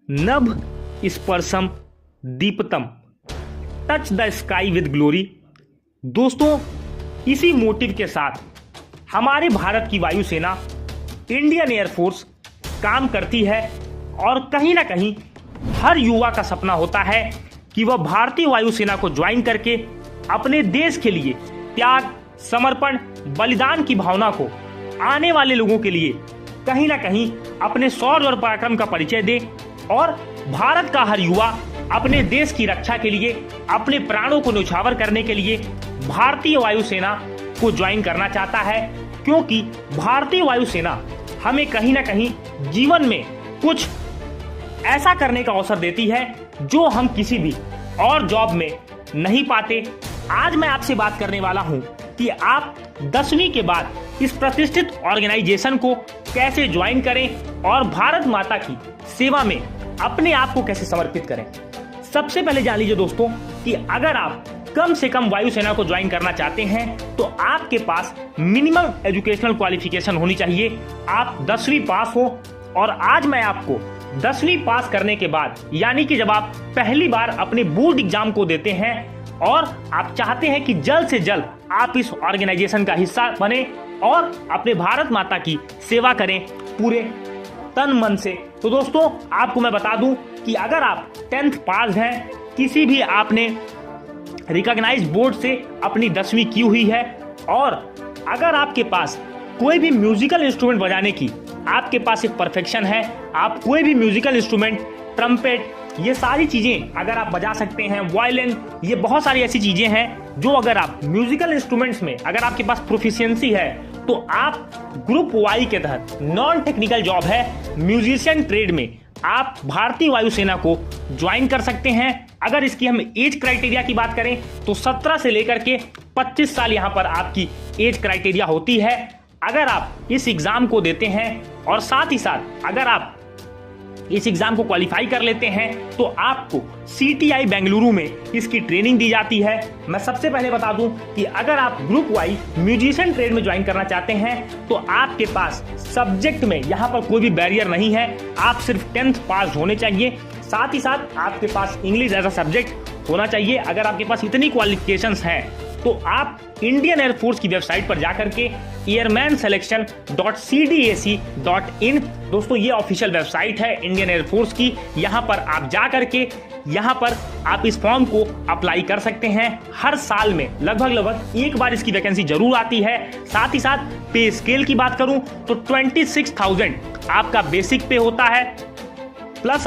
नभ स्पर्शम दीप्तम, touch the sky with glory. दोस्तों, इसी मोटिव के साथ हमारे भारत की वायुसेना इंडियन एयरफोर्स काम करती है और कहीं ना कहीं हर युवा का सपना होता है कि वह भारतीय वायुसेना को ज्वाइन करके अपने देश के लिए त्याग, समर्पण, बलिदान की भावना को आने वाले लोगों के लिए कहीं ना कहीं अपने शौर्य और पराक्रम का परिचय दे और भारत का हर युवा अपने देश की रक्षा के लिए, अपने प्राणों को न्यौछावर करने के लिए भारतीय वायुसेना को ज्वाइन करना चाहता है, क्योंकि भारतीय वायुसेना हमें कहीं ना कहीं जीवन में कुछ ऐसा करने का अवसर देती है जो हम किसी भी और जॉब में नहीं पाते। आज मैं आपसे बात करने वाला हूं कि आप 10वीं के बाद इस प्रतिष्ठित ऑर्गेनाइजेशन को कैसे ज्वाइन करें और भारत माता की सेवा में अपने आप को कैसे समर्पित करें। सबसे पहले जान लीजिए दोस्तों कि अगर आप कम से कम वायुसेना को ज्वाइन करना चाहते हैं तो आपके पास मिनिमम एजुकेशनल क्वालिफिकेशन होनी चाहिए। आप 10वीं पास हो और आज मैं आपको 10वीं पास करने के बाद, यानी कि जब आप पहली बार अपने बोर्ड एग्जाम को देते हैं और आप चाहते हैं कि जल्द से जल्द आप इस ऑर्गेनाइजेशन का हिस्सा बने और अपने भारत माता की सेवा करें पूरे तन मन से, तो दोस्तों आपको मैं बता दूं कि अगर आप 10th पास हैं, किसी भी आपने रिकॉग्नाइज बोर्ड से अपनी 10वीं की हुई है और अगर आपके पास कोई भी म्यूजिकल इंस्ट्रूमेंट बजाने की आपके पास एक परफेक्शन है, आप कोई भी म्यूजिकल इंस्ट्रूमेंट, ट्रम्पेट, ये सारी चीजें अगर आप बजा सकते हैं, वायलिन, ये बहुत सारी ऐसी चीजें हैं जो अगर आप म्यूजिकल इंस्ट्रूमेंट्स में अगर आपके पास प्रोफिशिएंसी है तो आप ग्रुप वाई के तहत, नॉन टेक्निकल जॉब है, म्यूजिशियन ट्रेड में आप भारतीय वायुसेना को ज्वाइन कर सकते हैं। अगर इसकी हम एज क्राइटेरिया की बात करें तो 17 से लेकर के 25 साल यहां पर आपकी एज क्राइटेरिया होती है। अगर आप इस एग्जाम को देते हैं और साथ ही साथ अगर आप इस एग्जाम को क्वालिफाई कर लेते हैं तो आपको CTI बेंगलुरु में इसकी ट्रेनिंग दी जाती है। मैं सबसे पहले बता दूं कि अगर आप ग्रुप वाई म्यूजिशियन ट्रेड में ज्वाइन करना चाहते हैं तो आपके पास सब्जेक्ट में यहाँ पर कोई भी बैरियर नहीं है, आप सिर्फ 10th पास होने चाहिए। साथ ही साथ आपके पास इंग्लिश एज अ सब्जेक्ट होना चाहिए। अगर आपके पास इतनी क्वालिफिकेशंस हैं तो आप इंडियन एयरफोर्स की वेबसाइट पर जाकर के airmanselection.cdac.in, दोस्तों ये ऑफिशियल वेबसाइट है इंडियन एयरफोर्स की, यहाँ पर आप जाकर के यहाँ पर आप इस फॉर्म को अप्लाई कर सकते हैं। हर साल में लगभग एक बार इसकी वैकेंसी जरूर आती है। साथ ही साथ पे स्केल की बात करूं तो 26,000 आपका बेसिक पे होता है, प्लस